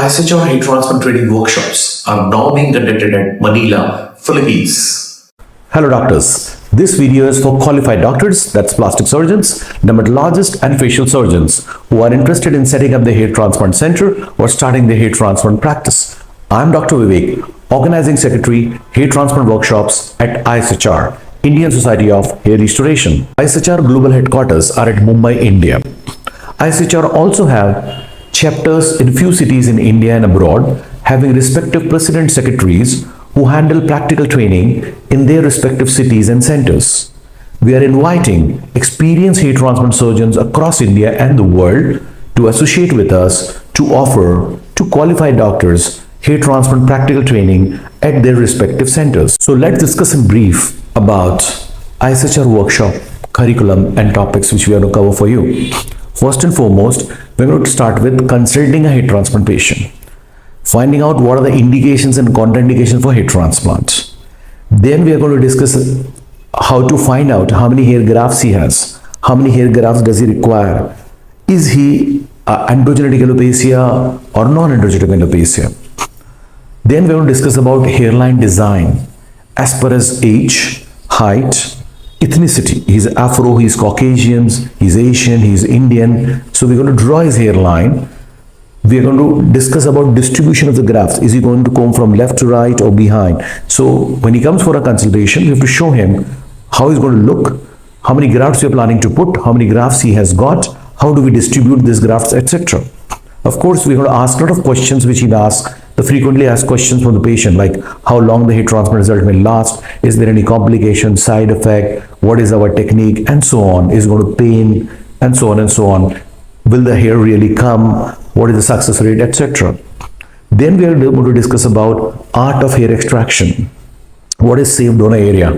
ISHR Hair Transplant Training workshops are now being conducted at Manila, Philippines. Hello doctors, this video is for qualified doctors, that's plastic surgeons, dermatologists and facial surgeons who are interested in setting up the hair transplant center or starting the hair transplant practice. I'm Dr. Vivek, Organizing Secretary, Hair Transplant Workshops at ISHR, Indian Society of Hair Restoration. ISHR global headquarters are at Mumbai, India. ISHR also have chapters in few cities in India and abroad, having respective president secretaries who handle practical training in their respective cities and centers. We are inviting experienced hair transplant surgeons across India and the world to associate with us to offer to qualified doctors hair transplant practical training at their respective centers. So let's discuss in brief about ISHR workshop, curriculum and topics which we are going to cover for you. First and foremost, we're going to start with consulting a hair transplant patient, finding out what are the indications and contraindications for hair transplant. Then we are going to discuss how to find out how many hair grafts he has, how many hair grafts does he require, is he androgenetic alopecia or non-androgenetic alopecia. Then we're going to discuss about hairline design as per his age, height, ethnicity. He's Afro, he's Caucasian, he's Asian, he's Indian. So we're going to draw his hairline. We are going to discuss about distribution of the grafts. Is he going to comb from left to right or behind? So when he comes for a consultation, we have to show him how he's going to look, how many grafts we are planning to put, how many grafts he has got, how do we distribute these grafts, etc. Of course, we're going to ask a lot of questions which he'll ask, the frequently asked questions from the patient, like how long the hair transplant result may last, is there any complication, side effect, what is our technique, and so on. Is it going to pain, and so on and so on. Will the hair really come? What is the success rate, etc. Then we are going to discuss about art of hair extraction. What is safe donor area?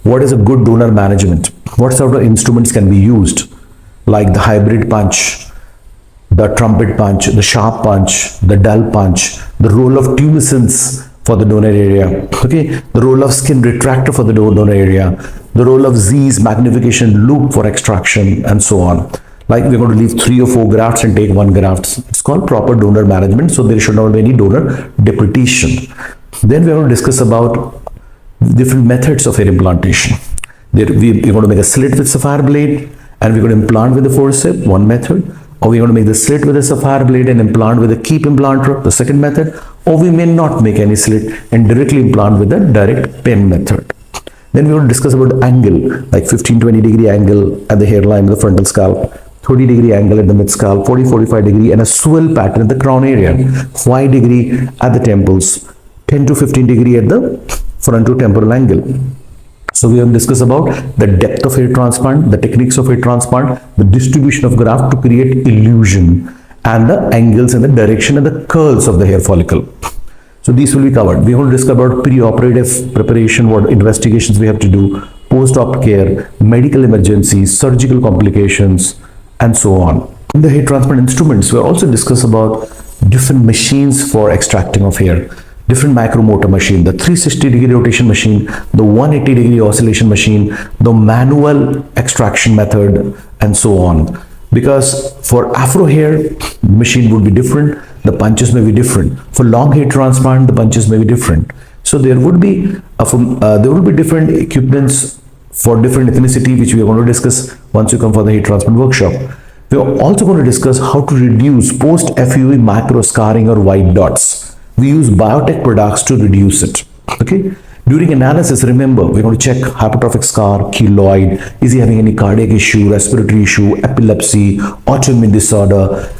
What is a good donor management? What sort of instruments can be used, like the hybrid punch, the trumpet punch, the sharp punch, the dull punch, the role of tumescence for the donor area, okay, the role of skin retractor for the donor area, the role of Z's magnification loop for extraction, and so on. Like we're going to leave 3 or 4 grafts and take 1 graft. It's called proper donor management, so there should not be any donor deprecation. Then we're going to discuss about different methods of hair implantation. We're going to make a slit with sapphire blade and we're going to implant with the forceps, one method. Or we're going to make the slit with a sapphire blade and implant with a keep implanter, the second method. Or we may not make any slit and directly implant with the direct pen method. Then we will discuss about angle, like 15-20 degree angle at the hairline, the frontal scalp, 30 degree angle at the mid scalp, 40-45 degree, and a swirl pattern at the crown area, 5 degree at the temples, 10 to 15 degree at the frontotemporal angle. So we will discuss about the depth of hair transplant, the techniques of hair transplant, the distribution of graft to create illusion, and the angles and the direction and the curls of the hair follicle. So these will be covered. We will discuss about pre-operative preparation, what investigations we have to do, post-op care, medical emergencies, surgical complications, and so on. In the hair transplant instruments, we will also discuss about different machines for extracting of hair. Different micromotor machine, the 360 degree rotation machine, the 180 degree oscillation machine, the manual extraction method, and so on. Because for afro hair, machine would be different, the punches may be different. For long hair transplant, the punches may be different. So there would be different equipments for different ethnicity, which we are going to discuss once you come for the hair transplant workshop. We are also going to discuss how to reduce post-FUE micro scarring or white dots. We use biotech products to reduce it. Okay. During analysis, remember, we're going to check hypertrophic scar, keloid, is he having any cardiac issue, respiratory issue, epilepsy, autoimmune disorder,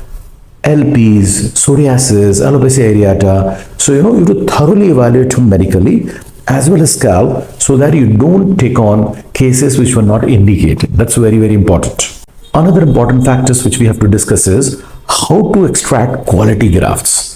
LPs, psoriasis, alopecia areata. So, you have to thoroughly evaluate him medically as well as scalp so that you don't take on cases which were not indicated. That's very, very important. Another important factors which we have to discuss is how to extract quality grafts.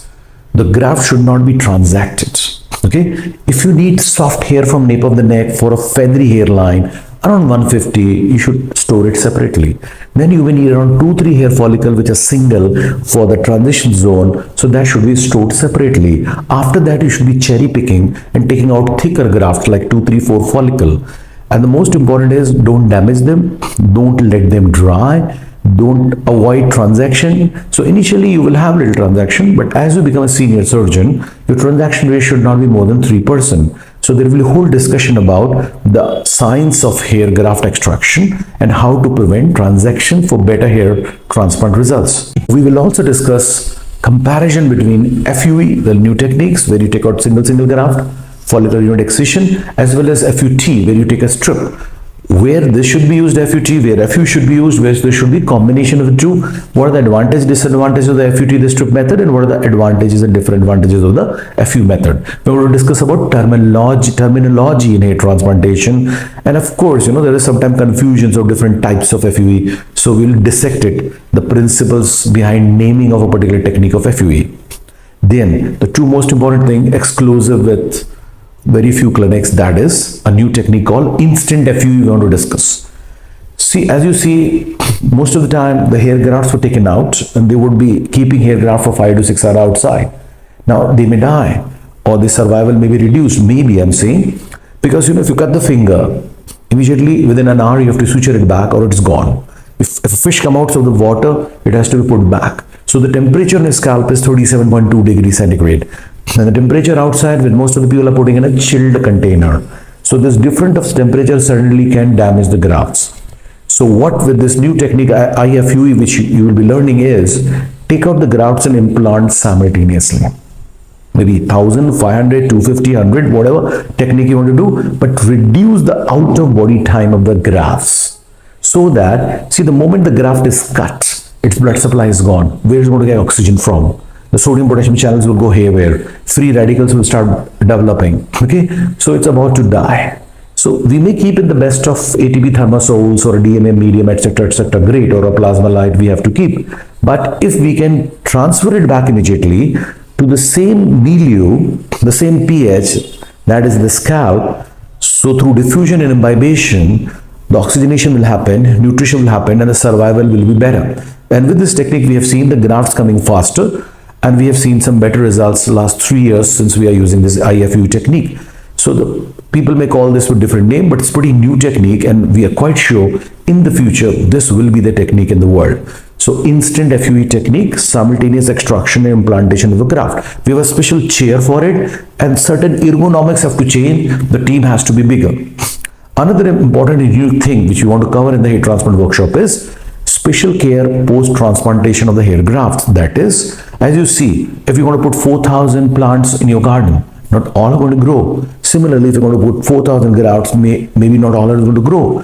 The graft should not be transacted. Okay, if you need soft hair from nape of the neck for a feathery hairline around 150, you should store it separately. Then you will need around 2-3 hair follicle which are single for the transition zone, so that should be stored separately. After that, you should be cherry picking and taking out thicker grafts like 2-3-4 follicle. And the most important is don't damage them, don't let them dry, Don't avoid transaction. So initially you will have little transaction, but as you become a senior surgeon, your transaction rate should not be more than 3%. So there will be a whole discussion about the science of hair graft extraction and how to prevent transaction for better hair transplant results. We will also discuss comparison between FUE, the new techniques where you take out single graft, follicular unit excision, as well as FUT where you take a strip. Where this should be used FUT, where FU should be used, where there should be combination of the two. What are the advantages, disadvantages of the FUT, the strip method, and what are the advantages and disadvantages of the FU method. We're going to discuss about terminology in hair transplantation, and of course, there is sometimes confusions of different types of FUE. So we'll dissect it, the principles behind naming of a particular technique of FUE. Then the two most important thing, exclusive with very few clinics, that is a new technique called instant FUE we want to discuss. See, as you see, most of the time the hair grafts were taken out and they would be keeping hair graft for 5 to 6 hours outside. Now they may die or the survival may be reduced, maybe I'm saying, because if you cut the finger, immediately within an hour you have to suture it back or it's gone. If a fish comes out of the water, it has to be put back. So the temperature in the scalp is 37.2 degrees centigrade. And the temperature outside, with most of the people are putting in a chilled container. So this difference of temperature certainly can damage the grafts. So what with this new technique IFUE, which you will be learning, is take out the grafts and implant simultaneously. Maybe 1000, 500, 250, 100, whatever technique you want to do, but reduce the out of body time of the grafts. So that, see, the moment the graft is cut, its blood supply is gone. Where is it going to get oxygen from? The sodium potassium channels will go haywire. Free radicals will start developing. Okay, so it's about to die. So we may keep in the best of ATP thermosols or a DNA medium, etc., great, or a plasma light we have to keep. But if we can transfer it back immediately to the same milieu, the same pH, that is the scalp, so through diffusion and imbibition, the oxygenation will happen, nutrition will happen, and the survival will be better. And with this technique, we have seen the grafts coming faster. And we have seen some better results last 3 years since we are using this IFU technique. So the people may call this with different name, but it's pretty new technique, and we are quite sure in the future this will be the technique in the world. So instant FUE technique, simultaneous extraction and implantation of a graft. We have a special chair for it, and certain ergonomics have to change. The team has to be bigger. Another important and unique thing which we want to cover in the hair transplant workshop is special care post-transplantation of the hair grafts. That is, as you see, if you want to put 4,000 plants in your garden, not all are going to grow. Similarly, if you're going to put 4,000 grafts, maybe not all are going to grow.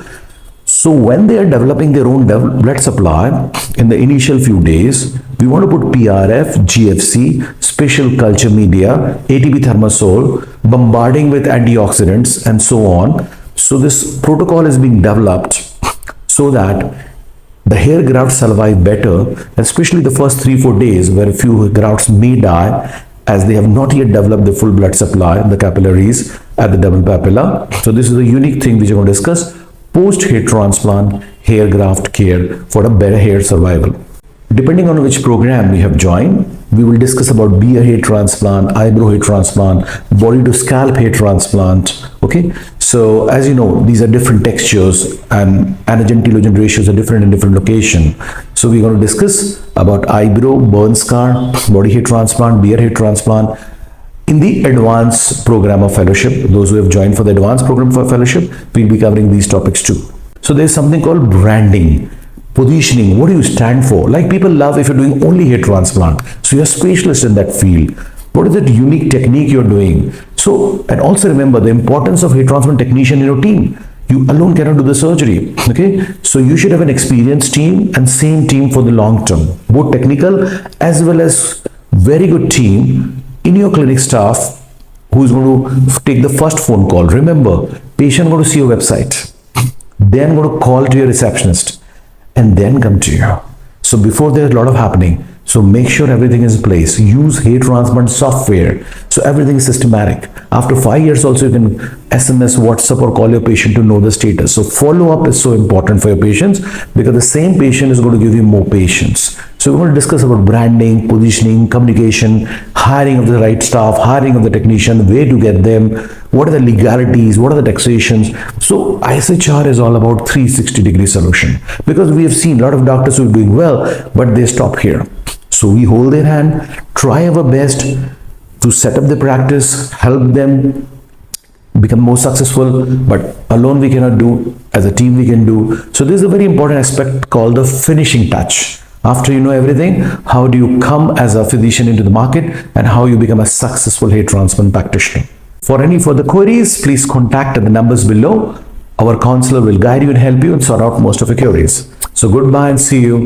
So when they are developing their own blood supply in the initial few days, we want to put PRF, GFC, special culture media, ATP thermosol, bombarding with antioxidants, and so on. So this protocol is being developed so that the hair grafts survive better, especially the first 3-4 days where a few grafts may die as they have not yet developed the full blood supply in the capillaries at the double papilla. So this is a unique thing which we're going to discuss, post hair transplant hair graft care for a better hair survival. Depending on which program we have joined, we will discuss about beard hair transplant, eyebrow hair transplant, body to scalp hair transplant. Okay, so as you know, these are different textures and anagen telogen ratios are different in different location. So we're going to discuss about eyebrow, burn scar, body hair transplant, beard hair transplant in the advanced program of fellowship. Those who have joined for the advanced program for fellowship, we'll be covering these topics too. So there's something called branding. Positioning, what do you stand for? Like people love if you're doing only hair transplant. So you're a specialist in that field. What is that unique technique you're doing? So, and also remember the importance of hair transplant technician in your team. You alone cannot do the surgery. Okay. So you should have an experienced team and same team for the long term. Both technical as well as very good team in your clinic staff who is going to take the first phone call. Remember, patient going to see your website. Then going to call to your receptionist. And then come to you. So before there's a lot of happening, So make sure everything is in place. Use hair transplant software so everything is systematic. After 5 years also you can SMS, WhatsApp or call your patient to know the status. So follow up is so important for your patients because the same patient is going to give you more patients. So we're going to discuss about branding, positioning, communication, hiring of the right staff, hiring of the technician, where to get them, what are the legalities, what are the taxations. So ISHR is all about 360-degree solution because we have seen a lot of doctors who are doing well, but they stop here. So we hold their hand, try our best to set up the practice, help them become more successful, but alone we cannot do, as a team we can do. So this is a very important aspect called the finishing touch. After you know everything, how do you come as a physician into the market and how you become a successful hair transplant practitioner. For any further queries, please contact the numbers below. Our counselor will guide you and help you and sort out most of your queries. So goodbye and see you.